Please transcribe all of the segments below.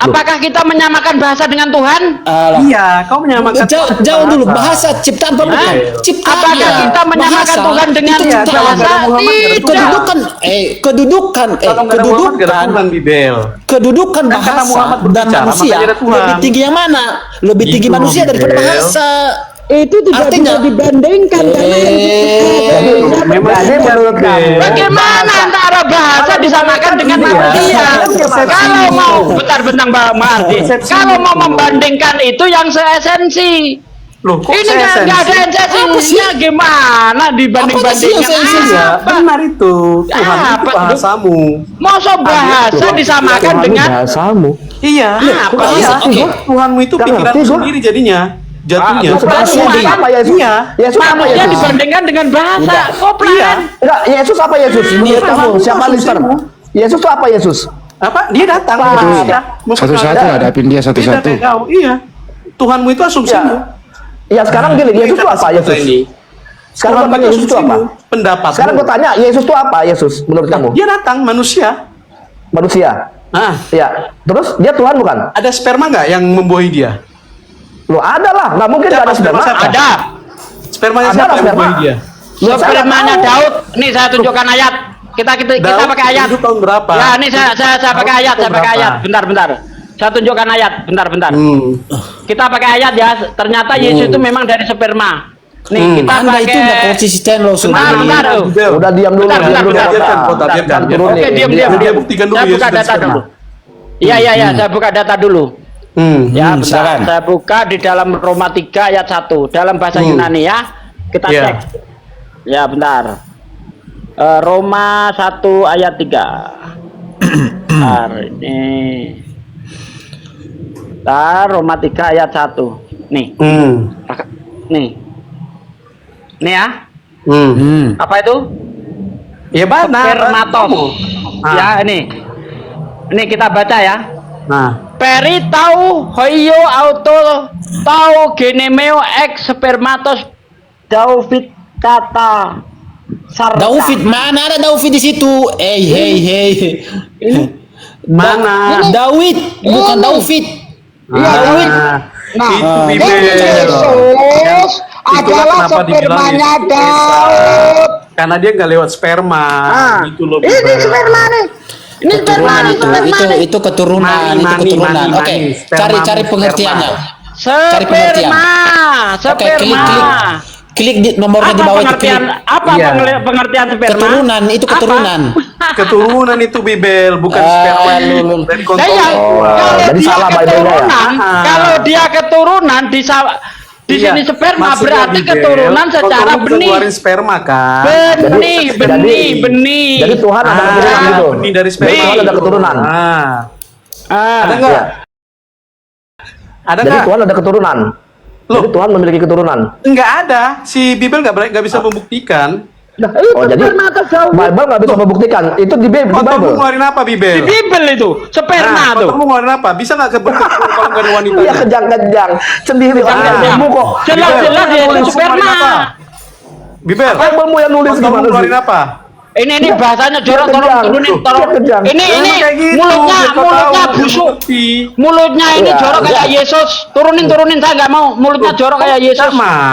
Apakah kita menyamakan bahasa dengan Tuhan? Iya, kau menyamakan. Jauh dulu, bahasa ciptaan apa bukan? Ciptaan. Apakah kita menyamakan Tuhan dengan bahasa? Kedudukan bahasa dan manusia lebih tinggi yang mana? Lebih tinggi manusia daripada bahasa. Itu tidak bisa dibandingkan karena Bagaimana antara bahasa disamakan dengan manusia? Kalau mau bentar-bentar Mbak Mardi, kalau mau membandingkan itu yang seesensi. Loh, kok Ini nggak ada esensinya, gimana dibanding-bandingkan? Benar itu. Tuhan itu bahasamu. Masa bahasa disamakan dengan bahasamu. Iya. Tuhanmu itu pikiranmu sendiri jadinya. Jatuhnya. Apa Yesus? Yesus apa manusia Yesus? dibandingkan dengan bahasa. Koplan. Enggak, Yesus apa Yesus? Menurut kamu siapa Lister? Yesus itu apa Yesus? Apa? Dia datang. Satu-satu hadapin dia satu-satu. Iya. Tuhanmu itu asumsimu. Ya sekarang gini, Yesus itu apa Yesus? Sekarang Tuhan bertanya Yesus itu apa? Pendapat. Sekarang gue tanya, Yesus itu apa Yesus menurut kamu? Dia datang manusia. Manusia. Ya. Terus dia Tuhan bukan? Ada sperma nggak yang membuahi dia? Lo ada lah, nggak mungkin nggak ada sperma. Ada. Spermanya Ada siapa lah yang sperma. membuahi dia? Spermanya Daud. Nih saya tunjukkan ayat. Kita pakai ayat. Itu tahun berapa? Ya, ini saya pakai ayat, Bentar. Saya tunjukkan ayat, bentar. Kita pakai ayat ya. Ternyata Yesus itu memang dari sperma. Nih, kita Anda pakai. itu nggak konsisten loh, Bentar. Udah diam dulu. Bentar. Oke, diam. Dia buktikan dulu. Saya buka data dulu. Iya, saya buka data dulu. Ya, bentar. Saya buka di dalam Roma 3 ayat 1 dalam bahasa Yunani ya. Kita cek. Ya, bentar. Roma 1 ayat 3. Bentar ini. Bentar, Roma 3 ayat 1. Nih. Nih. Nih ya. Apa itu? Ya benar. Spermatos. Ya, ini. Ini kita baca ya. Peri tau hoyo auto tau genemeo ex spermatos David kata sarta. David, mana ada David di situ? Hey. Mana? David, bukan David. David. Itu Bibel. Yesus adalah spermanya Daud. Karena dia nggak lewat sperma. Itu loh. Ini sperma nih. Ini sperma nih. Itu keturunan. Oke, cari pengertiannya. Sperma. Oke, klik di nomornya di bawah itu. Pengertian sperma? Keturunan, itu keturunan. Keturunan itu Bibel, bukan sperma. Dari Jadi salah Bible-nya ya. Kalau dia keturunan di sini sperma berarti keturunan secara benih. Keluarin sperma kan. Benih. Jadi Tuhan ada keturunan gitu. Benih dari sperma. Tuhan ada keturunan. Ada nggak? Ada Jadi nggak? Tuhan ada keturunan. Jadi Tuhan memiliki keturunan. Nggak ada. Si Bibel nggak bisa membuktikan. Oh jadi Bible nggak bisa membuktikan. Itu di Bible. Kotormu ngeluarin apa Bibel? Di Bibel itu sperma tuh. Kotormu ngeluarin apa? Bisa nggak kebukti kalau nggak ada wanita? Iya kejang-kejang sendiri Bible kok. Jelas ya itu sperma. Bibel. Bible yang nulis Kotormu gimana ngeluarin sih? apa? Ini bahasanya jorok, tolong turunin. Ini mulutnya busuk. Mulutnya ini jorok kayak Yesus. Turunin saya nggak mau. Mulutnya jorok kayak Yesus. Turunin.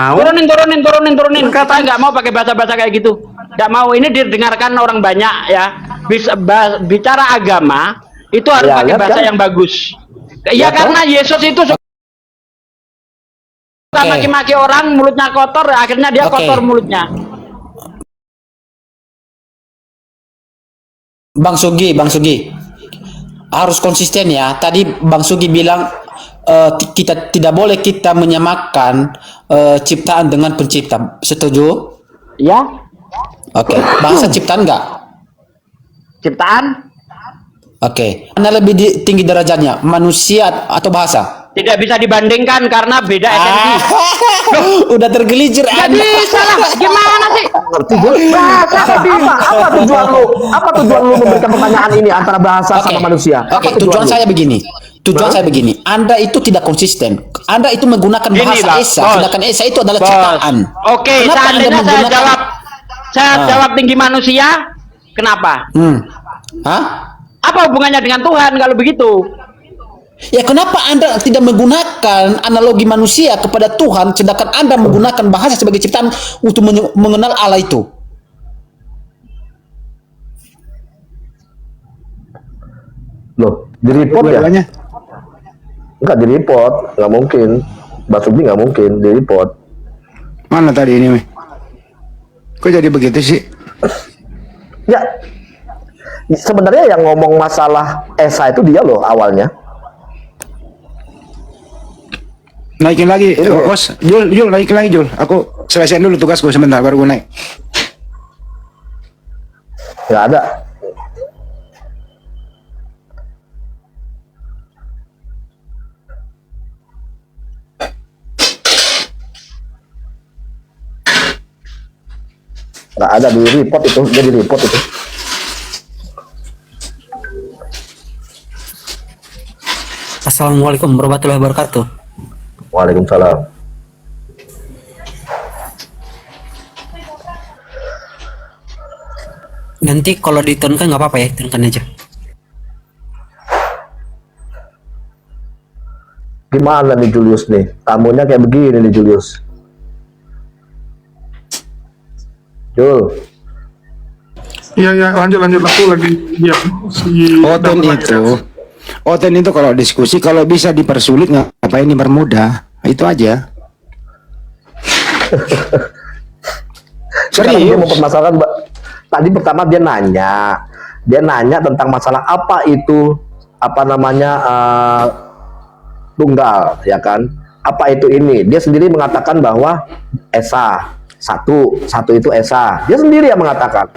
Saya nggak mau pakai bahasa kayak gitu. Nggak mau. Ini didengarkan orang banyak ya. Bicara agama itu harus pakai bahasa yang bagus. Ya karena Yesus itu suka maki-maki orang, mulutnya kotor, akhirnya dia kotor mulutnya. Bang Sugi, harus konsisten ya. Tadi Bang Sugi bilang kita tidak boleh kita menyamakan ciptaan dengan pencipta. Setuju? Ya. Oke. Bahasa ciptaan enggak? Ciptaan? Oke. Mana lebih tinggi derajatnya, manusia atau bahasa? Tidak bisa dibandingkan karena beda esensi. Udah tergelincir. Jadi salah. Gimana sih? Ngerti gue. Bahasa apa tujuan lu? Apa tujuan lu memberikan pertanyaan ini antara bahasa sama manusia? Oke, tujuan saya begini. Anda itu tidak konsisten. Anda itu menggunakan bahasa Esa, sedangkan Esa itu adalah ciptaan. Oke, seandainya saya jawab tinggi manusia, kenapa? Hah? Apa hubungannya dengan Tuhan kalau begitu? Ya kenapa Anda tidak menggunakan analogi manusia kepada Tuhan, sedangkan Anda menggunakan bahasa sebagai ciptaan untuk mengenal Allah itu? Loh, di report ya? Dua-duanya. Enggak di report, nggak mungkin. Mbak Sugi nggak mungkin di report. Mana tadi ini, Meh? Kok jadi begitu sih? Ya, sebenarnya yang ngomong masalah Esa itu dia loh awalnya. Naikin lagi, Bos. Jul, naikin lagi, Jul. Aku selesaiin dulu tugasku sebentar, baru gue naik. Nggak ada. Nggak ada di report itu, dia di report itu. Assalamualaikum warahmatullahi wabarakatuh. Waalaikumsalam. Nanti kalau diturunkan nggak apa-apa ya, turunkan aja. Gimana nih Julius nih? Tamunya kayak begini nih Julius. Jul. Iya, lanjut aku lagi ya si Oten itu kalau diskusi, kalau bisa dipersulit ngapain dipermudah, itu aja. Sekarang dia mau Serius. permasalahkan, Mbak. Tadi pertama dia nanya tentang masalah apa itu, apa namanya, tunggal, ya kan? Apa itu ini? Dia sendiri mengatakan bahwa Esa satu itu Esa. Dia sendiri yang mengatakan,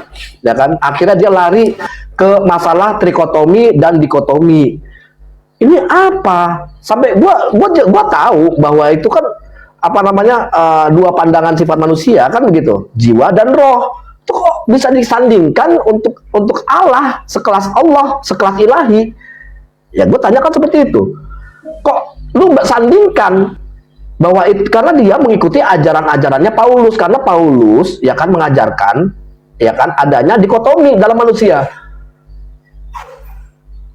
ya kan? Akhirnya dia lari ke masalah trikotomi dan dikotomi. Ini apa? Sampai gua tahu bahwa itu kan apa namanya, dua pandangan sifat manusia kan begitu, jiwa dan roh. Itu kok bisa disandingkan untuk Allah, sekelas Allah, sekelas ilahi? Ya gue tanyakan seperti itu. Kok lu sandingkan bahwa itu, karena dia mengikuti ajaran-ajarannya Paulus, karena Paulus ya kan mengajarkan ya kan adanya dikotomi dalam manusia.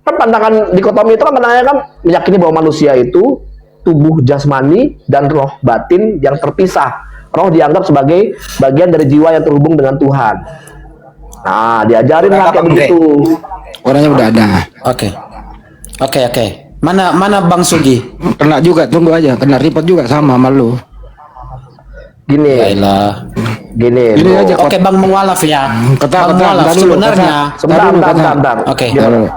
Kan pandangan dikotomi itu kan pandangannya kan meyakini bahwa manusia itu tubuh jasmani dan roh batin yang terpisah. Roh dianggap sebagai bagian dari jiwa yang terhubung dengan Tuhan. Nah, diajarin lah kayak begitu. Orangnya udah ada. Oke. Mana Bang Sugi? Kena juga, tunggu aja. Kena report juga sama lu. Gini, Baiklah. gini. Ini bro. aja kok. Oke, Bang Mualaf ya. Kata, Bang Mualaf dulu, sebenarnya. Sebentar. Oke. Gimana?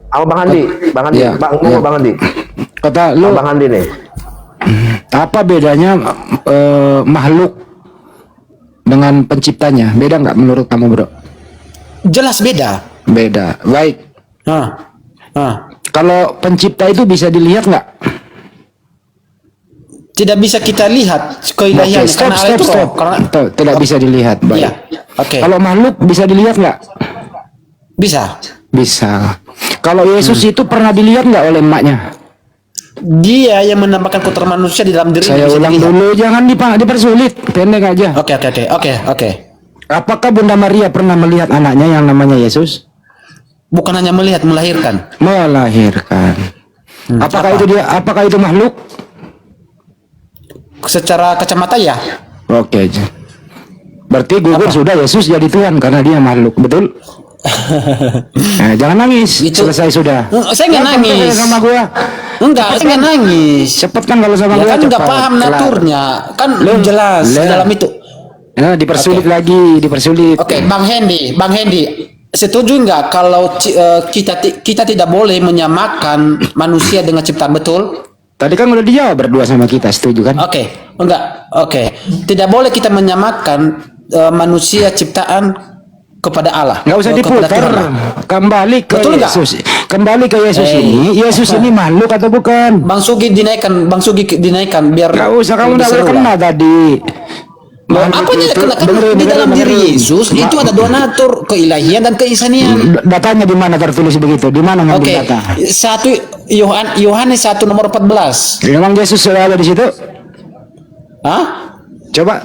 Sama Bang Andi, Iya, iya. Bang Andi. Kata lu, Bang Andi nih. apa bedanya makhluk dengan penciptanya? Beda nggak menurut kamu, bro? Jelas beda. Beda. Baik. Kalau pencipta itu bisa dilihat nggak? Tidak bisa kita lihat keilahian Oke, stop. Karena Tuh, tidak bisa dilihat. Baik. Iya. Oke. Kalau makhluk bisa dilihat nggak? Bisa. Bisa. Kalau Yesus itu pernah dilihat nggak oleh emaknya? Dia yang menampakkan kotoran manusia di dalam diri. Saya ulang dulu, jangan dipersulit, pendek aja. Oke. Apakah Bunda Maria pernah melihat anaknya yang namanya Yesus? Bukan hanya melihat, melahirkan. Melahirkan. Apakah itu makhluk? Secara kacamata ya. Oke aja. Berarti gugur sudah Yesus jadi Tuhan karena dia makhluk, betul? Jangan nangis. Selesai sudah. Saya nggak nangis. Sama gua. Enggak, saya nggak nangis. Cepet kan kalau sama Ya gua. kan nggak cepat. paham Kelar. naturnya. Kan jelas di dalam itu. Nah, dipersulit Oke. lagi, dipersulit. Oke, Bang Hendy, setuju nggak kalau kita tidak boleh menyamakan manusia dengan ciptaan, betul? Tadi kan udah dijawab berdua sama kita, setuju kan? Oke, enggak. Oke, tidak boleh kita menyamakan manusia ciptaan kepada Allah. Nggak usah kepada diputar. Tuhan Allah. Kembali ke Betul nggak? Yesus. Kembali ke Yesus ini. Yesus ini makhluk atau bukan? Bang Sugi dinaikkan biar Nggak usah, kamu lebih udah seru kena lah. tadi. Loh, apa yang kena kan di dalam diri Yesus itu ada dua natur, keilahian dan keisanian. Datanya di mana tertulis begitu? Di mana ngambil Oke, data? satu Yohanes 1 nomor 14. Memang Yesus sudah ada di situ? Hah? Coba.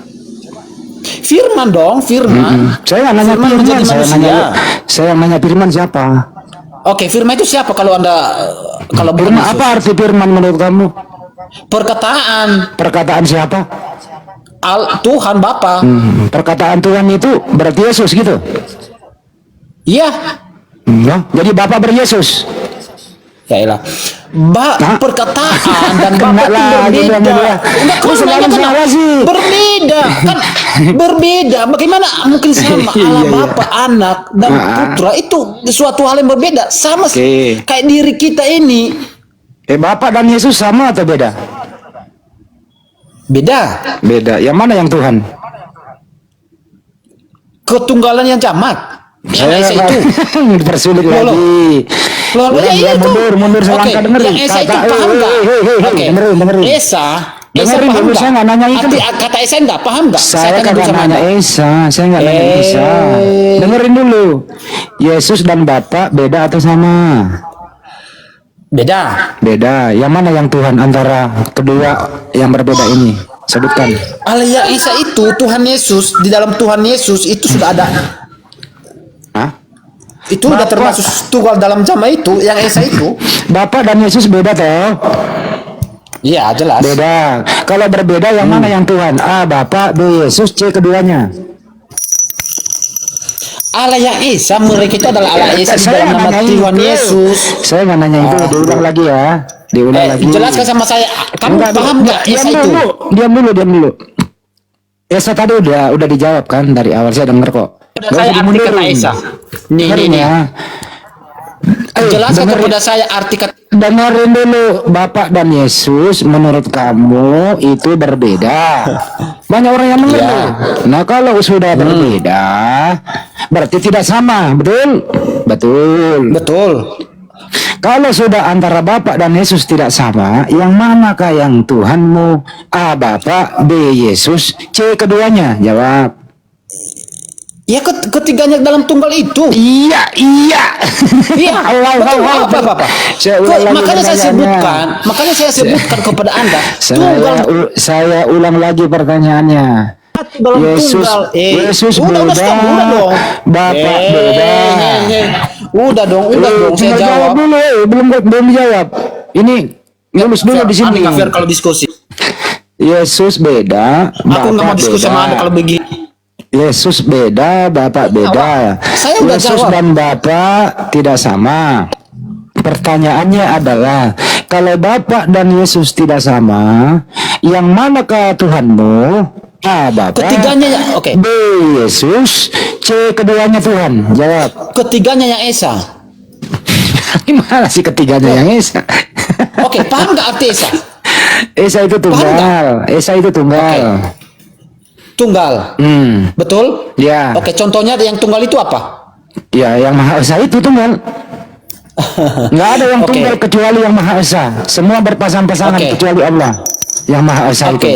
Firman dong, firman. Saya nggak nanya Firman Firman, menjadi manusia. saya nanya Firman siapa? Oke, firman itu siapa kalau Anda kalau bukan Firman Yesus? apa arti firman menurut kamu? Perkataan Perkataan siapa? Tuhan Bapa. Perkataan Tuhan itu berarti Yesus gitu. Iya. Enggak. Jadi Bapa beryesus. Ya elah. Perkataan dan Kena Bapa itu lagi berbeda. dong dia. Enggak, Lu selalu salah sih. Berbeda kan, berbeda. Bagaimana mungkin sama Allah Bapa, Anak dan Putra itu suatu hal yang berbeda. Sama kayak diri kita ini. Bapa dan Yesus sama atau beda? Beda. Beda. Yang mana yang Tuhan? Ketunggalan yang jamak. Yang Esa itu Dipersulit lagi. Mundur selangkah, dengerin. Yang Esa itu paham nggak? Oke. Dengerin. Esa Dengerin paham dulu, nggak? saya nggak nanya itu. Kata Esa nggak paham nggak? Saya tanya kagak sama nanya Anda. Esa, saya nggak nanya Esa. Dengerin dulu. Yesus dan Bapa beda atau sama? Beda. Beda. Yang mana yang Tuhan antara kedua yang berbeda ini? Sebutkan. Allah yang Esa itu Tuhan Yesus, di dalam Tuhan Yesus itu sudah ada. Hah? Itu udah termasuk tunggal dalam jama itu yang Esa itu. Bapa dan Yesus beda toh? Iya jelas. Beda. Kalau berbeda yang mana yang Tuhan? A. Bapa, B. Yesus, C. Keduanya. Allah yang Esa, mereka itu adalah Allah Esa di dalam nama Tuhan Yesus. Saya nggak nanya itu, diulang lagi ya. Diulang lagi. Jelaskan sama saya. Kamu paham nggak Esa itu? Diam dulu. Esa tadi udah dijawab kan dari awal, saya dengar kok. Saya arti kata Esa. Nih. Ya. Jelaskan kepada saya arti kata. Dengerin dulu, Bapak dan Yesus menurut kamu itu berbeda. Banyak orang yang mengerti. Ya. Nah kalau sudah berbeda, berarti tidak sama, betul? Betul. Kalau sudah antara Bapak dan Yesus tidak sama, yang manakah yang Tuhanmu? A. Bapak, B. Yesus, C. Keduanya. Jawab. Ya ketiganya dalam tunggal itu. Iya. Apa. Makanya saya sebutkan kepada Anda. Saya ulang lagi pertanyaannya. Dalam Yesus, tunggal. Yesus udah beda, dong. Bapak beda. Udah dong, saya jawab. Dulu, belum dijawab. Ini lulus dulu di sini. Nggak fair kalau diskusi. Yesus beda, Aku nggak mau Bapak diskusi sama Anda beda. kalau begini. Yesus beda, Bapak beda. Saya udah Yesus jawab. dan Bapak tidak sama. Pertanyaannya adalah, kalau Bapak dan Yesus tidak sama, yang manakah Tuhanmu? A. Bapak. Ketiganya ya, oke. B. Yesus, C. Keduanya Tuhan. Jawab. Ketiganya yang Esa. Gimana sih ketiganya yang Esa? Oke, paham nggak arti Esa? Esa itu tunggal. Esa itu tunggal. Tunggal. Betul? Ya. Oke, contohnya yang tunggal itu apa? Ya, yang Maha Esa itu tunggal. Nggak ada yang Oke. tunggal kecuali yang Maha Esa. Semua berpasang-pasangan Oke. kecuali Allah. Yang Maha Esa itu. Oke.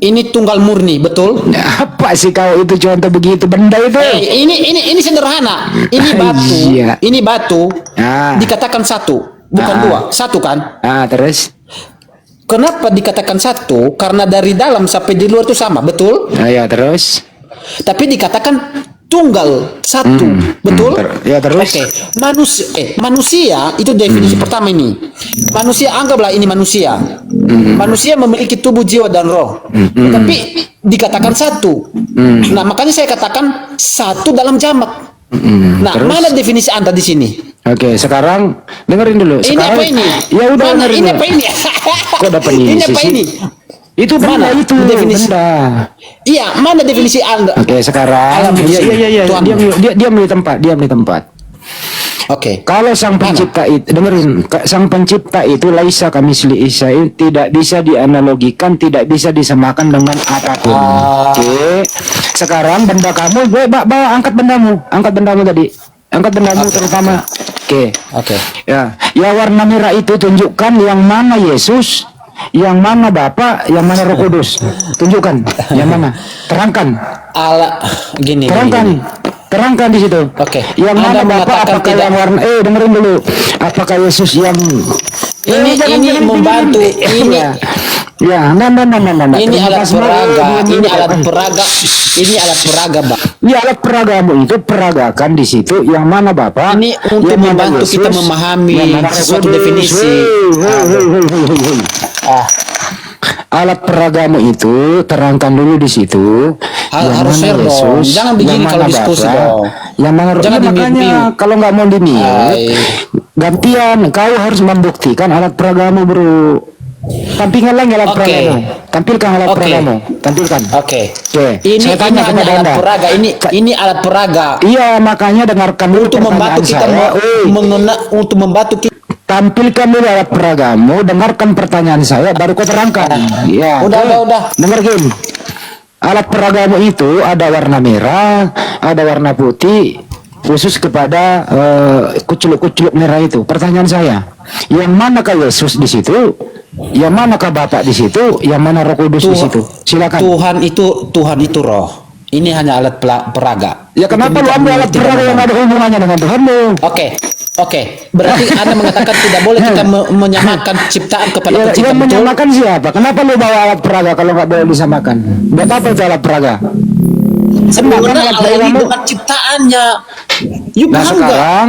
Ini tunggal murni, betul? Apa sih kau itu contoh begitu benda itu? Ini sederhana. Ini batu. Iya. Ini batu. Ah. Dikatakan satu, bukan dua. Satu kan? Terus? Kenapa dikatakan satu? Karena dari dalam sampai di luar itu sama, betul? Ya terus? Tapi dikatakan tunggal satu, betul? Terus? Oke, manusia itu definisi pertama ini. Manusia, anggaplah ini manusia. Manusia memiliki tubuh, jiwa dan roh. Tapi dikatakan satu. Nah, makanya saya katakan satu dalam jamak. Nah, Terus? mana definisi Anda di sini? Oke, sekarang dengerin dulu. Ini Sekarang, apa ini? Ya udah Mana? dengerin Ini dulu. apa ini? Kok dapat ini? Ini apa ini? Itu benda Mana itu. definisi? Benda. Iya, mana definisi Anda? Oke, sekarang. Alam Iya. Tuhan. Diam di tempat. Oke. Kalau sang pencipta itu, dengerin, sang pencipta itu laisa kamisli isa, tidak bisa dianalogikan, tidak bisa disamakan dengan apapun. Oke. Sekarang benda kamu, gue bawa angkat bendamu tadi. Angkat bendamu terutama. Oke. Ya warna merah itu tunjukkan yang mana Yesus, yang mana Bapa, yang mana Roh Kudus. Tunjukkan yang mana. Terangkan. Gini. Terangkan di situ. Oke. Yang Anda mana Bapak, mengatakan apakah tidak. yang warna? Dengerin dulu. Apakah Yesus yang Ini membantu. Ini Ya, nah. ini alat peraga. Ini alat peraga. Ini alat peraga, Bang. Ya, alat peragamu itu peragakan di situ yang mana Bapak? Ini untuk yang mana membantu Yesus, kita memahami yang mana sesuatu Kudus. definisi. Hei. Ah, Alat peragamu itu terangkan dulu di situ. Yang harus mana fair dong. Yesus, Jangan yang begini mana kalau diskusi Bapa, dong. Yang mana Jangan ya, makanya di-mute. kalau nggak mau di-mute, Ay. gantian kau harus membuktikan alat peragamu, bro. Tampilkan lagi alat Oke. peragamu. Tampilkan alat Oke. peragamu. Tampilkan. Oke. Oke. Ini Saya tanya hanya kepada alat Anda. peraga. Ini alat peraga Iya, makanya dengarkan dulu untuk membantu kita pertanyaan saya. untuk membantu kita. Tampilkan dulu alat peragamu, dengarkan pertanyaan saya, baru kau terangkan. Ya. Udah. Dengarkan. Alat peragamu itu ada warna merah, ada warna putih, khusus kepada kuculuk-kuculuk merah itu. Pertanyaan saya, yang manakah Yesus di situ? Yang manakah Bapak di situ? Yang mana Roh Kudus di situ? Silakan. Tuhan itu roh. Ini hanya alat peraga. Ya kenapa lu ambil alat peraga yang ada hubungannya dengan Tuhanmu? Oke. Berarti Anda mengatakan tidak boleh kita menyamakan ciptaan kepada Ya, pencipta, yang betul? menyamakan siapa? Kenapa lu bawa alat peraga kalau nggak boleh disamakan? Buat apa itu alat peraga? Mengenal alat Allah ini peragamu. dengan ciptaannya. You Nah, paham nggak? sekarang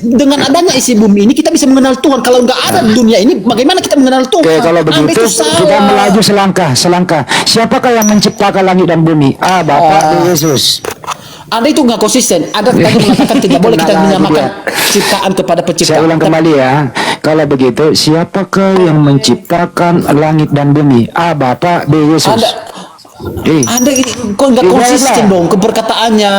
dengan adanya isi bumi ini kita bisa mengenal Tuhan. Kalau nggak ada dunia ini, bagaimana kita mengenal Tuhan? Oke, kalau Anda begitu itu salah. kita melaju selangkah. Siapakah yang menciptakan langit dan bumi? Bapak Yesus. Anda itu nggak konsisten. Anda tadi mengatakan tidak boleh kita Nah, menyamakan dia. ciptaan kepada pencipta. Saya ulang kembali ya. Kalau begitu, siapakah yang menciptakan langit dan bumi? Bapak Yesus. Anda kok nggak konsisten dong keperkataannya.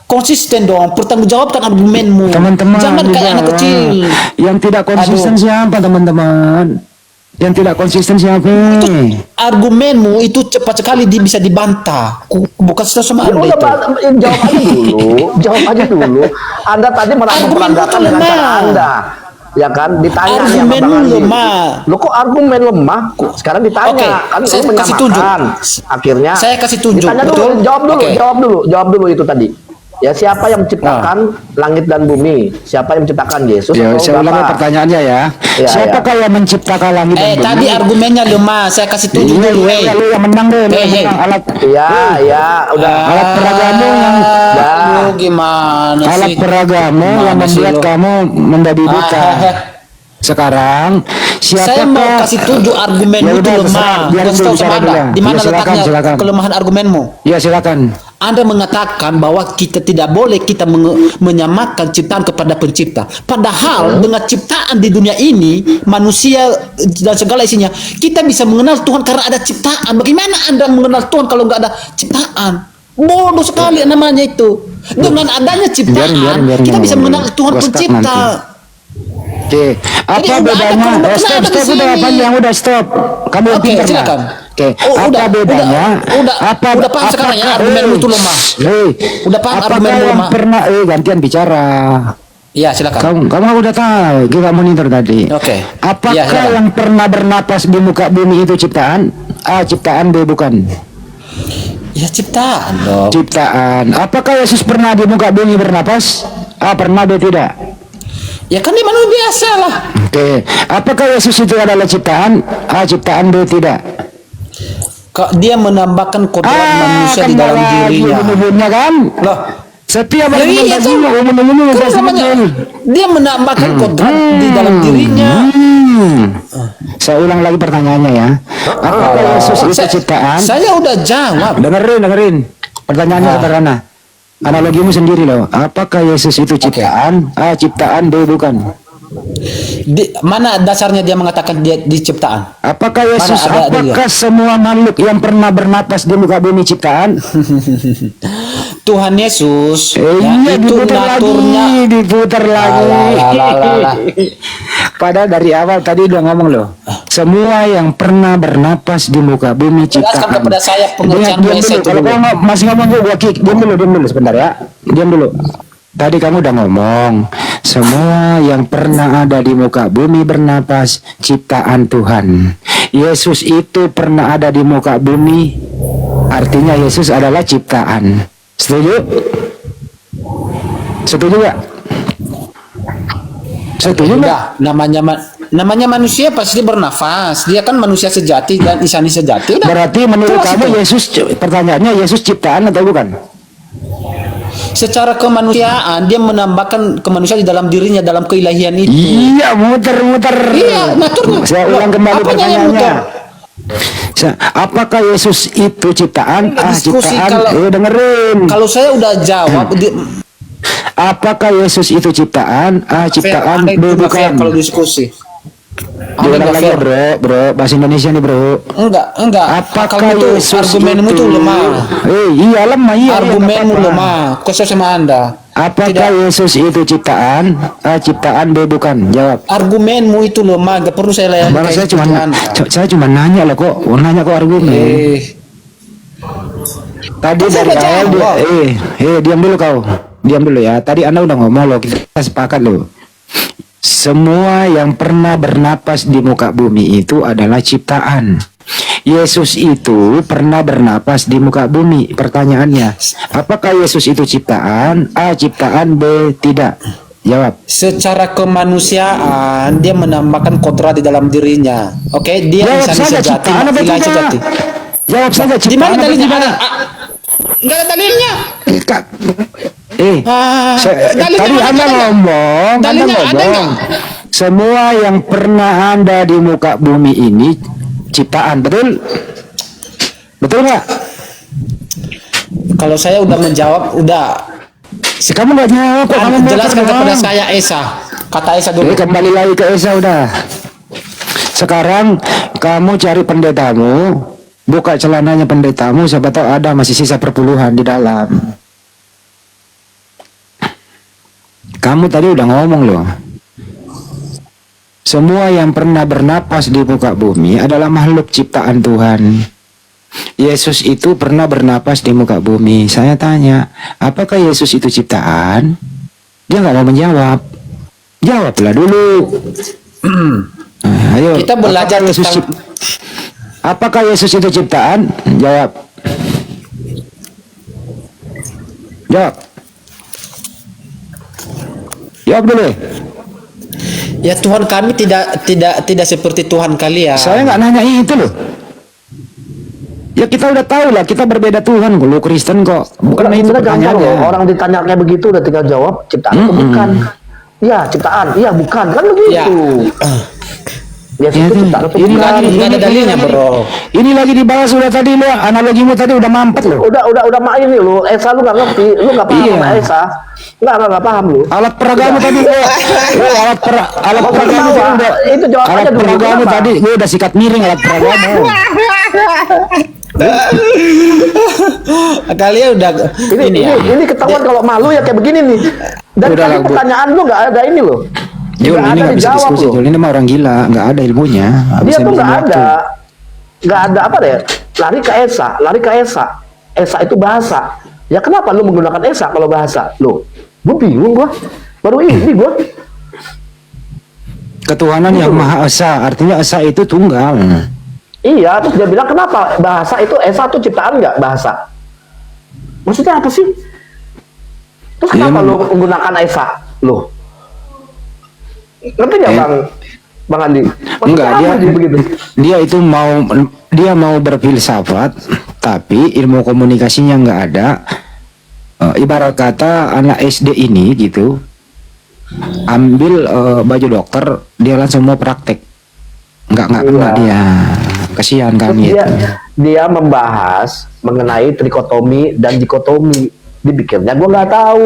Konsisten dong, pertanggungjawabkan argumenmu. Teman-teman, Jangan di kayak anak bawah. kecil. Yang tidak konsisten siapa, teman-teman? Yang tidak konsisten siapa? Argumenmu itu cepat sekali bisa dibantah. Bukan sama Ya Anda udah, itu. jawab aja dulu. Anda tadi memperagakan dengan cara Anda. Ya kan, ditanya nih sama Argumen Bang Andi. lemah. Lo kok argumen lemah? Sekarang ditanya, Oke, kan saya lu kasih menyamakan. tunjuk. Akhirnya Saya kasih tunjuk, ditanya betul? dulu, Oke. jawab dulu itu tadi. Ya, siapa yang menciptakan langit dan bumi? Siapa yang menciptakan Yesus? Ya, atau saya ulangi Bapa? pertanyaannya ya. Ya, Siapakah yang menciptakan langit dan bumi? Tadi argumennya lemah. Saya kasih tunjuk Iya, dulu, iya, lu yang menang deh, lu yang menang. Alat Iya, udah. Alat peragamu yang Lu gimana sih? alat peragamu yang Gimana sih membuat lu? kamu menjadi buta. Sekarang Saya mau siapakah? kasih tunjuk argumenmu Ya itu udah, lemah. terserah. Biarin Kasih dulu tahu bicara sama dulu Anda. ya. Di mana Ya, silakan, letaknya kelemahan argumenmu? Ya, silakan. Anda mengatakan bahwa kita tidak boleh kita menyamakan ciptaan kepada pencipta. Padahal dengan ciptaan di dunia ini, manusia dan segala isinya, kita bisa mengenal Tuhan karena ada ciptaan. Bagaimana Anda mengenal Tuhan kalau nggak ada ciptaan? Bodoh sekali namanya itu. Dengan adanya ciptaan, Biarin kita bisa ngomong. mengenal Tuhan Gua stuck pencipta. Oke, apa udah ada bedanya? produk Stop, kenapa di udah sini? panjang, udah stop. Kamu Oke, pintar lah. silakan. Oke, Oh, apa udah, bedanya? udah paham sekarang ya, argumenmu itu lemah. Udah paham apakah argumenmu yang lemah. pernah gantian bicara? Iya, silakan. Kamu udah tahu, kita monitor tadi. Oke. Apakah Iya, silakan. yang pernah bernapas di muka bumi itu ciptaan? Ciptaan B bukan. Ya ciptaan dong. Ciptaan. Apakah Yesus pernah di muka bumi bernapas? Pernah B tidak. Ya kan dia manusia biasa lah. Oke. Apakah Yesus itu adalah ciptaan? Ciptaan B tidak. Kok dia menambahkan kodrat manusia di dalam dirinya. Umumnya kan? Loh, Setiap ya orang iya tuh. umum-umum Kan namanya, dia menambahkan kodrat di dalam dirinya. Saya ulang lagi pertanyaannya ya. Apakah Yesus itu ciptaan? Saya udah jawab. Dengerin. Pertanyaannya sederhana. Analogimu sendiri loh. Apakah Yesus itu ciptaan? Ciptaan B bukan. Mana dasarnya dia mengatakan dia diciptaan? Apakah Yesus? Mana ada dia? Apakah semua makhluk yang pernah bernapas di muka bumi ciptaan? Tuhan Yesus, Iya, itu diputar lagi. Alah. Padahal dari awal tadi udah ngomong loh. Semua yang pernah bernapas di muka bumi ciptaan. Jelaskan kepada saya pengertian Diam WC dulu. itu Kalau dulu. kamu masih ngomong gua kick. Diam dulu sebentar ya. Diam dulu. Tadi kamu udah ngomong semua yang pernah ada di muka bumi bernapas ciptaan Tuhan. Yesus itu pernah ada di muka bumi. Artinya Yesus adalah ciptaan. Setuju? Setuju gak? Setuju nggak? Udah, namanya namanya manusia pasti bernafas. Dia kan manusia sejati dan insani sejati. Udah. Berarti menurut Jelas kamu itu. Yesus, pertanyaannya Yesus ciptaan atau bukan? Secara kemanusiaan dia menambahkan kemanusiaan di dalam dirinya dalam keilahian itu. Iya, muter-muter. Iya, naturnya. Saya ulang kembali Apanya yang pertanyaannya. muter? Apakah Yesus itu ciptaan? Diskusi Ciptaan. Dengerin. Kalau saya udah jawab, Apakah Yesus itu ciptaan? Ciptaan. Fair, B itu nggak fair bukan. kalau diskusi. Diulang nggak lagi fair. bro, bahasa Indonesia nih bro. Enggak. Apakah Kalau itu Yesus argumenmu itu lemah. Iya lemah, iya. Argumenmu iya, lemah. Kesel sama Anda. Apakah Tidak. Yesus itu ciptaan? Ciptaan. B bukan. Jawab. Argumenmu itu lemah, gak perlu saya layani. Balas kayak saya cuma gitu, Anda. saya cuma nanya loh kok. Nanya kok argumen. Tadi Kan saya dari udah awal jawab. diam dulu kau. Diam dulu ya. Tadi Anda udah ngomong loh, kita sepakat loh. Semua yang pernah bernapas di muka bumi itu adalah ciptaan. Yesus itu pernah bernapas di muka bumi. Pertanyaannya, apakah Yesus itu ciptaan? A. Ciptaan. B. Tidak. Jawab. Secara kemanusiaan dia menambahkan kodrat di dalam dirinya. Oke, dia Jawab insani saja, sejati, ciptaan apa ilahi tidak? sejati. Jawab saja, Di ciptaan mana apa dalilnya? tidak? Enggak ada dalilnya. Kak, Dalilnya tadi mana? Anda ngomong, Dalilnya ada nggak? semua yang pernah Anda di muka bumi ini ciptaan, betul? Betul nggak? Kalau saya udah menjawab, udah. Kamu nggak jawab, kok kamu Jelaskan motor kepada doang. saya Esa. Kata Esa dulu. Kembali lagi ke Esa udah. Sekarang kamu cari pendetamu, buka celananya pendetamu, siapa tahu ada masih sisa perpuluhan di dalam. Kamu tadi udah ngomong loh. Semua yang pernah bernapas di muka bumi adalah makhluk ciptaan Tuhan. Yesus itu pernah bernapas di muka bumi. Saya tanya, apakah Yesus itu ciptaan? Dia nggak mau menjawab. Jawablah dulu. Nah, ayo. Kita belajar Apakah Yesus itu ciptaan? Jawab. Jawab. Jawab dulu. Ya Tuhan kami tidak seperti Tuhan kalian. Saya nggak nanya itu loh. Ya kita udah tahu lah, kita berbeda Tuhan. Lu Kristen kok. Bukan itu pertanyaannya. Orang ditanya kayak begitu udah tinggal jawab ciptaan atau bukan. Iya, ciptaan. Iya, bukan. Kan begitu. Ya. Yesus itu ciptaan atau Ini bukan. lagi Nggak ada dalilnya, bro. Ini lagi dibahas sudah tadi lo, analogimu tadi udah mampet lo. Udah mak ini lu. Esa lu nggak ngerti. Lu nggak paham Iya. sama Esa. Nggak paham lu. Alat peragamu tadi lo, alat peragamu tadi udah. Itu jawabannya Alat dulu. peragamu Kenapa? tadi lo udah sikat miring alat peragamu. Kalian udah Ini ketahuan kalau malu ya kayak begini nih. Dan Udah tadi lah, Bu. pertanyaan lu nggak ada ini loh. Jul, Nggak ini ada nggak bisa dijawab diskusi. loh. Jul, ini mah orang gila, nggak ada ilmunya. Dia tuh nggak waktu. ada apa deh? Lari ke Esa. Esa itu bahasa. Ya kenapa lu menggunakan Esa kalau bahasa? Lu, gue bingung gua. Baru ini gua. Ketuhanan yang Maha Esa, artinya Esa itu tunggal. Iya, terus dia bilang kenapa bahasa itu Esa tuh ciptaan nggak bahasa? Maksudnya apa sih? Terus Iya, kenapa Bang. lu menggunakan Esa? Lu ngerti nggak Bang Andi? Maksudnya Enggak, apa sih begitu? dia mau berfilsafat, tapi ilmu komunikasinya nggak ada. Ibarat kata anak SD ini gitu, ambil baju dokter, dia langsung mau praktek, nggak kena Iya. dia, kasihan Terus kami itu. dia membahas mengenai trikotomi dan dikotomi. Dipikirnya gue nggak tahu.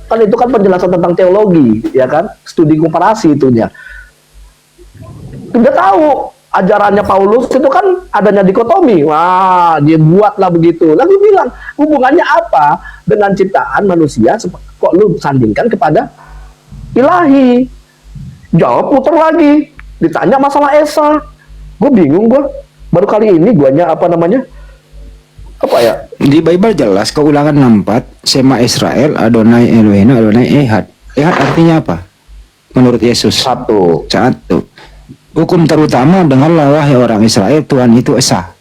Kan itu kan penjelasan tentang teologi, ya kan? Studi komparasi itunya. Dia tahu ajarannya Paulus itu kan adanya dikotomi. Wah, dia buatlah begitu. Lalu bilang, hubungannya apa dengan ciptaan manusia? Kok lu sandingkan kepada ilahi? Jawab putar lagi. Ditanya masalah Esa. Gue bingung gue. Baru kali ini guanya apa namanya? Apa ya? Di Bible jelas keulangan 64, Sema Israel, Adonai Elohim, Adonai Ehad. Ehad artinya apa? Menurut Yesus. Satu. Hukum terutama, dengarlah wahai orang Israel, Tuhan itu Esa.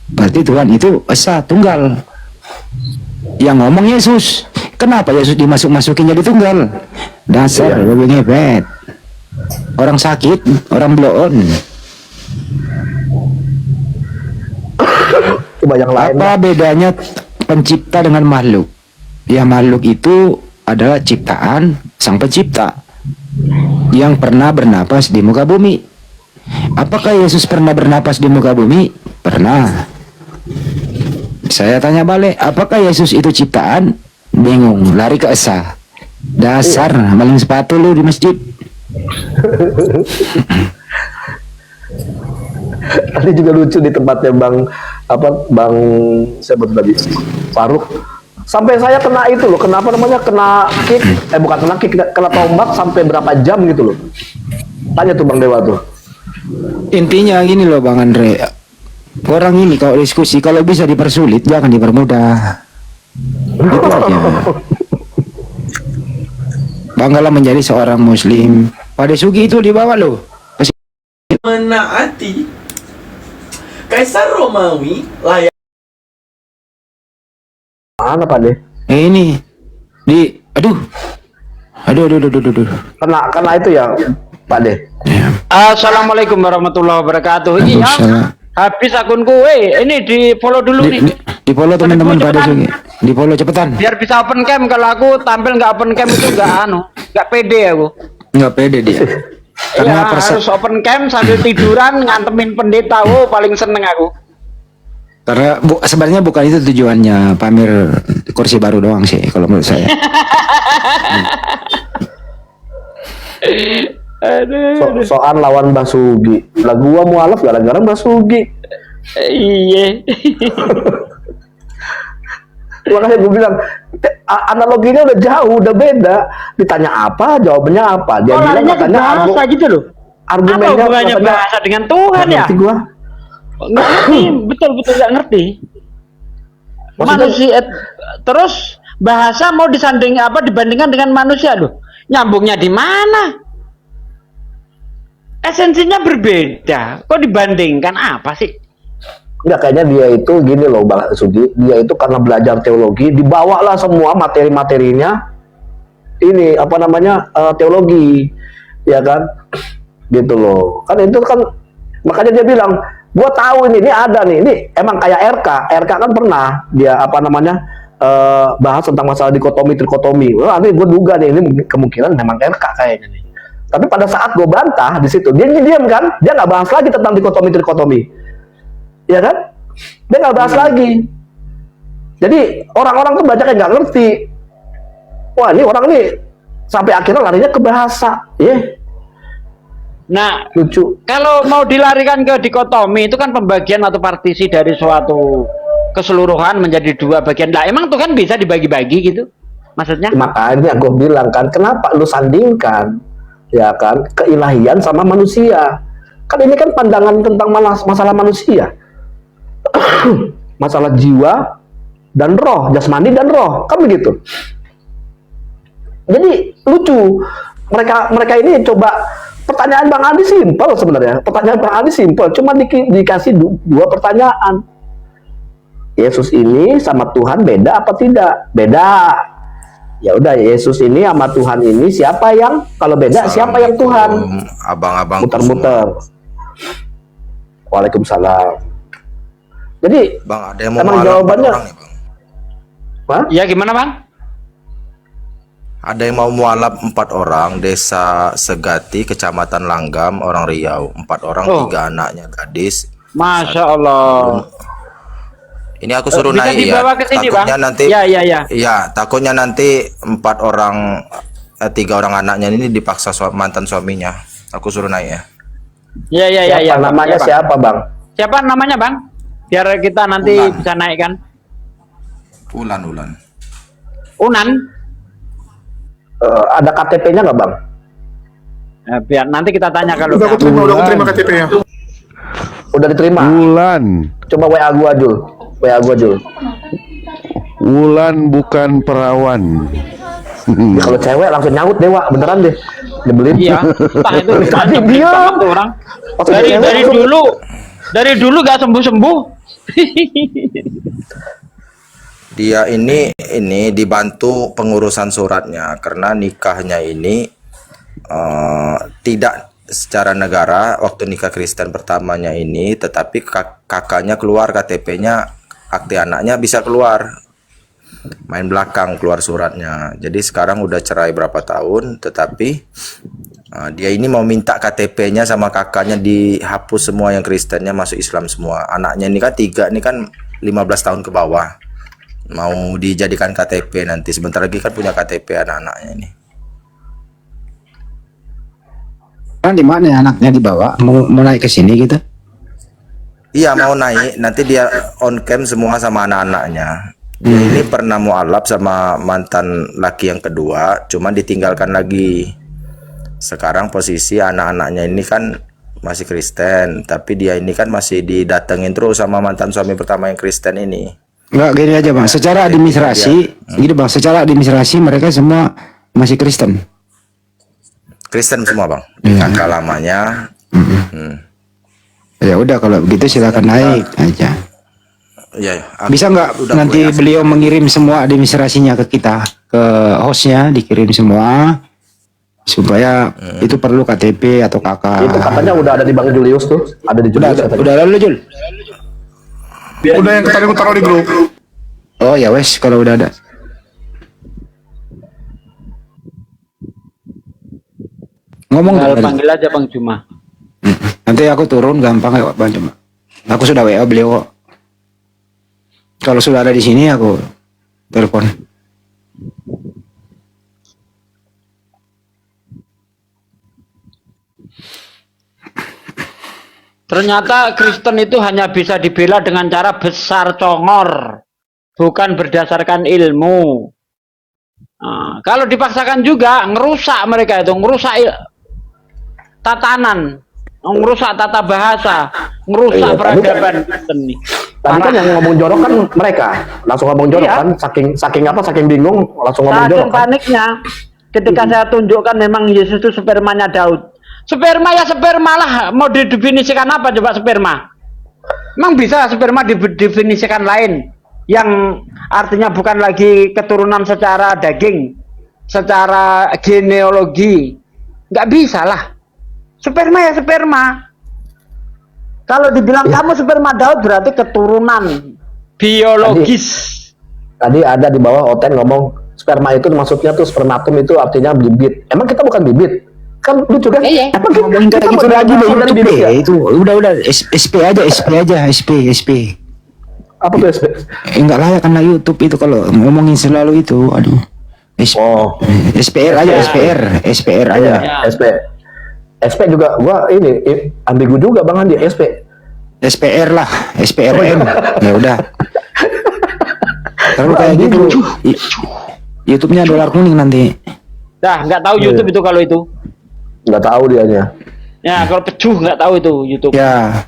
Berarti Tuhan itu Esa, tunggal. Yang ngomong Yesus. Kenapa Yesus dimasuk-masukin jadi tunggal? Dasar, lebih ngepet. orang sakit, orang blow on. Coba yang lain. Apa bedanya pencipta dengan makhluk? Ya makhluk itu adalah ciptaan sang pencipta yang pernah bernapas di muka bumi. Apakah Yesus pernah bernapas di muka bumi? Pernah. Saya tanya balik, apakah Yesus itu ciptaan? Bingung, lari ke Esa. Dasar maling sepatu lu di masjid. Tadi juga lucu di tempatnya Bang saya betul tadi Faruk. Sampai saya kena itu loh, kenapa namanya kena kick, bukan kena kick, kena tombak sampai berapa jam gitu loh. Tanya tuh Bang Dewa tuh. Intinya gini loh Bang Andre, orang ini kalau diskusi kalau bisa dipersulit jangan dipermudah. Itu aja. Banggalah menjadi seorang muslim. Pada Sugi itu dibawa loh. Menaati Kaisar Romawi layak. Mana Pak De? Ini di aduh. Kena itu ya Pak De. Ya. Assalamualaikum warahmatullahi wabarakatuh. Iya, habis akunku, ini di follow dulu nih. Di follow teman-teman pada Sugi. Di follow cepetan. Biar bisa open cam. Kalau aku tampil nggak open cam itu nggak pede aku. Nggak pede dia. Iya, harus open cam sambil tiduran ngantemin pendeta. Paling seneng aku. Karena sebenarnya bukan itu tujuannya, pamer kursi baru doang sih kalau menurut saya. Soal lawan Basugi. Lah gua mualaf gara-gara Basugi. Iya. Makanya gue bilang analoginya udah jauh, udah beda. Ditanya apa, jawabannya apa. Dia bilang katanya bahasa gitu loh. Argumennya apa hubungannya bahasa dengan Tuhan ya? Ngerti gua. Nggak ngerti, betul-betul nggak ngerti. Manusia terus bahasa mau disanding apa dibandingkan dengan manusia loh? Nyambungnya di mana? Esensinya berbeda. Kok dibandingkan apa sih? Enggak, kayaknya dia itu gini loh Bang Sugi, dia itu karena belajar teologi, dibawalah semua materi-materinya ini apa namanya teologi, ya kan, gitu loh. Kan itu kan makanya dia bilang, gua tahu ini ada nih, ini emang kayak RK kan pernah dia apa namanya bahas tentang masalah dikotomi trikotomi. Wah, nanti gue duga nih ini kemungkinan memang RK kayaknya nih. Tapi pada saat gue bantah di situ, dia diam kan, dia nggak bahas lagi tentang dikotomi trikotomi. Ya kan? Dia nggak bahas lagi. Jadi orang-orang tuh banyak yang nggak ngerti. Wah, ini orang ini sampai akhirnya larinya ke bahasa. Nah, lucu. Kalau mau dilarikan ke dikotomi itu kan pembagian atau partisi dari suatu keseluruhan menjadi dua bagian. Lah, emang tuh kan bisa dibagi-bagi gitu? Maksudnya? Makanya gue bilang kan, kenapa lu sandingkan ya kan keilahian sama manusia? Kan ini kan pandangan tentang masalah manusia. Masalah jiwa dan roh, jasmani dan roh, kan begitu. Jadi lucu, mereka ini coba, pertanyaan Bang Adi simpel sebenarnya. Pertanyaan Bang Adi simpel, cuma dikasih dua pertanyaan. Yesus ini sama Tuhan beda apa tidak? Beda. Ya udah, Yesus ini sama Tuhan ini siapa yang, kalau beda siapa yang Tuhan? Abang-abang muter-muter. Waalaikumsalam. Jadi Bang, ada yang mau emang jawabannya nih, Bang. Hah? Ya gimana Bang? Ada yang mau mualaf 4 orang, desa Segati, kecamatan Langgam, orang Riau. 4 orang, 3 anaknya gadis. Masya Allah. Ini aku suruh bisa naik ya. dibawa ke sini, Takutnya Bang? nanti. Ya, takutnya nanti 4 orang, 3 orang anaknya ini dipaksa mantan suaminya. Aku suruh naik ya. Ya. Namanya siapa Bang? Siapa namanya Bang? Biar kita nanti bisa naikkan. Ulan. Unan? Ada KTP-nya nggak Bang? Biar nanti kita tanya kalau udah aku terima KTP-nya. Udah diterima. Ulan. Coba WA gua Jul. Ulan bukan perawan. Ya, kalau cewek langsung nyaut Dewa, beneran deh. Dibeliin. Iya. Entah itu Tadi dia orang. Dari dulu gak sembuh-sembuh. Dia ini dibantu pengurusan suratnya karena nikahnya ini tidak secara negara waktu nikah Kristen pertamanya ini, tetapi kakaknya keluar KTP-nya, akte anaknya bisa keluar, main belakang keluar suratnya. Jadi sekarang udah cerai berapa tahun, tetapi dia ini mau minta KTP-nya sama kakaknya dihapus semua, yang Kristennya masuk Islam semua. Anaknya ini kan 3, ini kan 15 tahun ke bawah, mau dijadikan KTP nanti. Sebentar lagi kan punya KTP anak-anaknya ini. Kan di mana anaknya dibawa? Mau naik ke sini gitu? Iya, mau naik, nanti dia on cam semua sama anak-anaknya. Dia ini pernah mualaf sama mantan laki yang kedua, cuman ditinggalkan lagi. Sekarang posisi anak-anaknya ini kan masih Kristen, tapi dia ini kan masih didatengin terus sama mantan suami pertama yang Kristen ini. Enggak, gini aja bang, secara administrasi gitu bang, secara administrasi mereka semua masih Kristen. Kristen semua bang, kakak lamanya. Ya udah kalau begitu silakan naik aja. Ya, Bisa nggak nanti beliau mengirim semua administrasinya ke kita, ke hostnya dikirim semua, supaya itu perlu KTP atau KK. Itu katanya udah ada di Bang Julius tuh, ada di Julius. Udah lalu Jul. Udah yang tadi aku taruh di grup. Oh ya wes kalau udah ada. Ngomong Tinggal tadi. panggil aja Bang Juma. Nanti aku turun gampang ya Bang Juma. Aku sudah WA beliau. Kalau sudah ada di sini aku telepon. Ternyata Kristen itu hanya bisa dibela dengan cara besar congor, bukan berdasarkan ilmu. Nah, kalau dipaksakan juga ngerusak mereka itu, ngerusak tatanan, ngerusak tata bahasa, ngerusak peradaban Kristen nih. Tadi kan yang ngomong jorok kan mereka, langsung ngomong jorok kan, saking bingung langsung ngomong jorok. Saking paniknya, ketika saya tunjukkan memang Yesus itu spermanya Daud. Sperma ya sperma lah, mau didefinisikan apa coba sperma? Memang bisa sperma didefinisikan lain, yang artinya bukan lagi keturunan secara daging, secara genealogi, nggak bisa lah. Sperma ya sperma. Kalau dibilang kamu sperma Daud berarti keturunan biologis. Tadi ada di bawah Oten ngomong sperma itu maksudnya tuh spermatum itu artinya bibit. Emang kita bukan bibit? Kan lucu kan? Iya. Emang Ngomongin kayak gitu lagi deh YouTube ya. Itu udah SP aja SP. Apa tuh SP? Enggak layak kan lah YouTube itu kalau ngomongin selalu itu. Aduh. SPR aja SPR aja. SP juga gua ini ambigu juga Bang Andi SP. SPR lah, SPRM. Ya udah. Terus kayak gitu. YouTube-nya dolar kuning nanti. Dah nggak tahu YouTube itu kalau itu. Nggak tahu dianya. Ya kalau pecuh nggak tahu itu YouTube. Ya.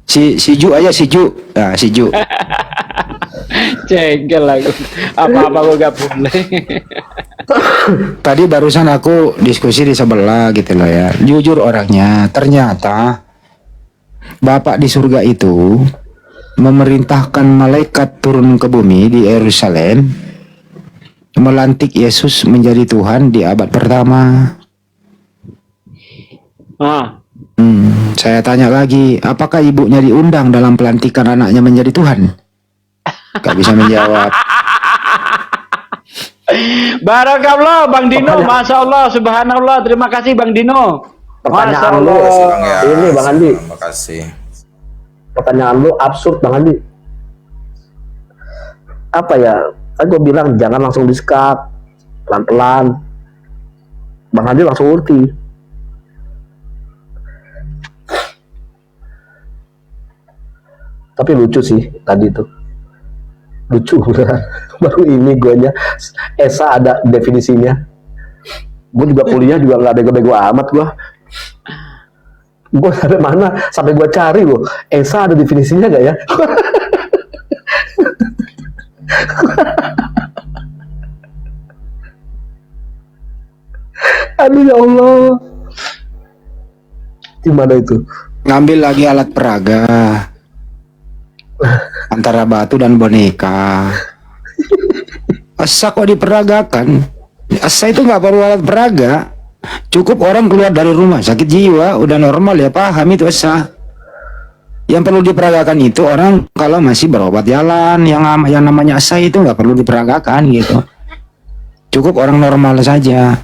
Si Ju aja si Ju. Nah, si Ju. Cengkel aku. Apa-apa gue gak boleh. Tadi barusan aku diskusi di sebelah gitu loh ya. Jujur orangnya, ternyata Bapak di surga itu memerintahkan malaikat turun ke bumi di Yerusalem, melantik Yesus menjadi Tuhan di abad pertama. Saya tanya lagi, apakah ibunya diundang dalam pelantikan anaknya menjadi Tuhan? Gak bisa menjawab. Barakallah Bang Dino, Masya Allah, Subhanallah, terima kasih Bang Dino. Pertanyaan lu, ini Bang Andi. Terima kasih. Pertanyaan lu absurd Bang Andi. Apa ya? Kan gue bilang jangan langsung disekat, pelan-pelan. Bang Andi langsung ngerti. Tapi lucu sih tadi tuh. Lucu beneran. Baru ini guanya Esa ada definisinya. Gue juga kuliah juga nggak bego-bego amat gue. Gue sampai mana? Sampai gue cari loh. Esa ada definisinya gak ya? Aduh ya Allah. Gimana itu? Ngambil lagi alat peraga antara batu dan boneka. Asa kok diperagakan? Asa itu nggak perlu alat peraga. Cukup orang keluar dari rumah sakit jiwa udah normal ya, paham itu esa. Yang perlu diperagakan itu orang kalau masih berobat jalan, yang namanya esa itu nggak perlu diperagakan gitu. Cukup orang normal saja.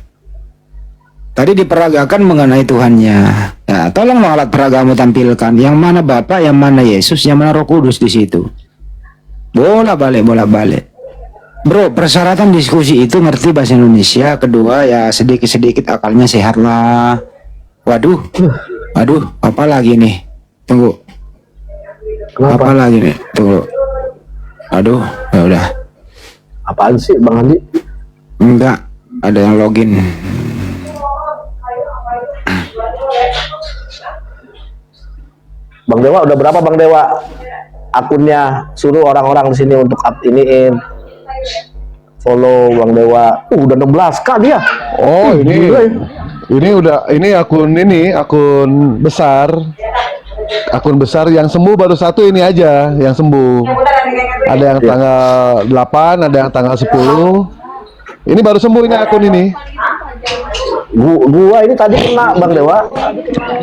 Tadi diperagakan mengenai Tuhannya. Ya, tolong alat peragamu tampilkan. Yang mana Bapa, yang mana Yesus, yang mana Roh Kudus di situ. Bolak-balik. Bro, persyaratan diskusi itu ngerti bahasa Indonesia. Kedua ya sedikit-sedikit akalnya sehat lah. Waduh, apa lagi nih? Tunggu. Apa lagi nih? Tunggu. Aduh, ya udah. Apaan sih Bang Andi? Enggak, ada yang login. Bang Dewa udah berapa Bang Dewa akunnya? Suruh orang-orang di sini untuk iniin follow Bang Dewa. Udah 16 kan dia. Oh, ini akun besar. Akun besar yang sembuh baru satu ini aja yang sembuh. Ada yang tanggal 8, ada yang tanggal 10. Ini baru sembuh ini akun ini. Gua ini tadi kena Bang Dewa.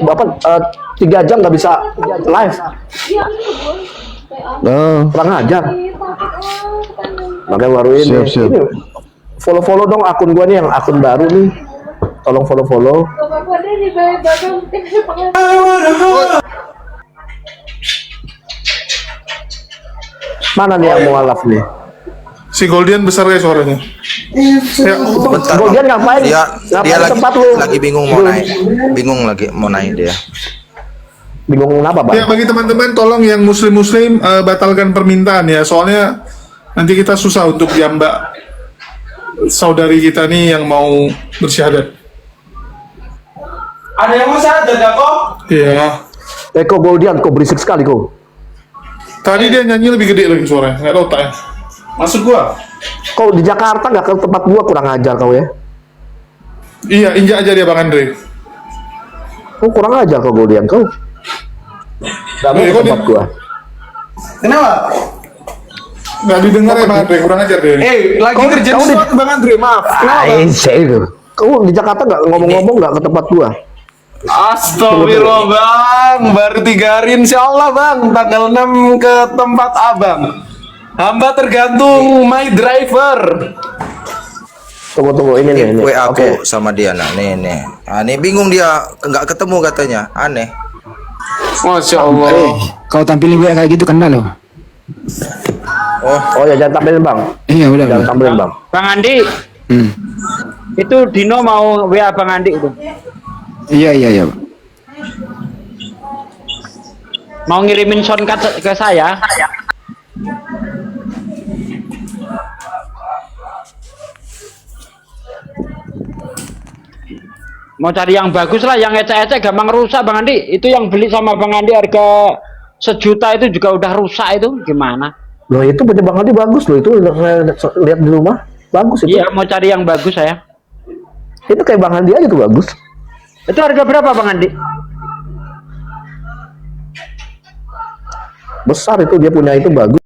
Bapak 3 jam nggak bisa live. Kurang ajar. Makanya baru ini. Siap. Ini follow dong akun gua nih, yang akun baru nih. Tolong follow. Mana nih yang mualaf nih? Si Goldian besar kayak suaranya. Ya, Bentar, Goldian Bang. ngapain? Dia Ngapain lagi, tempat lu? lagi bingung mau naik dia. Bingung kenapa, Bang? ya bagi teman-teman tolong yang muslim batalkan permintaan ya. Soalnya nanti kita susah untuk jambak saudari kita nih yang mau bersyahadat. Ada yang mau syahadat gak kok? Iya. Kok Goldian kok berisik sekali kok. Tadi dia nyanyi lebih gede lagi suaranya. Nggak tahu tak ya. Maksud gua. Kau di Jakarta nggak ke tempat gua, kurang ajar kau ya. Iya, injak aja dia Bang Andre. Kau kurang ajar kau Goldian kau. Gak mau ke kok tempat gua. Kenapa? Nggak didengar ya Bang Andre, kurang ajar dia. Lagi kerja sesuatu Bang Andre, maaf. Kau di Jakarta nggak ngomong-ngomong nggak ke tempat gua. Astagfirullah Bang, baru 3 hari insya Allah Bang, tanggal 6 ke tempat Abang. Hamba tergantung my driver. Tunggu ini nih. WA aku sama dia nih. Nih bingung dia nggak ketemu katanya. Aneh. Masya Allah. Kau tampilin gue kayak gitu kena loh. Oh ya, jangan tampilin Bang. Iya udah. Jangan tampilin Bang. Bang Andi, itu Dino mau WA Bang Andi itu. Iya. Mau ngirimin soundcard ke saya. Mau cari yang bagus lah, yang ecek-ecek gampang rusak Bang Andi. Itu yang beli sama Bang Andi harga 1 juta itu juga udah rusak itu, gimana? Loh itu punya Bang Andi bagus loh, itu lihat di rumah bagus itu. Iya, mau cari yang bagus saya. Itu kayak Bang Andi aja tuh bagus. Itu harga berapa Bang Andi? Besar itu dia punya itu bagus.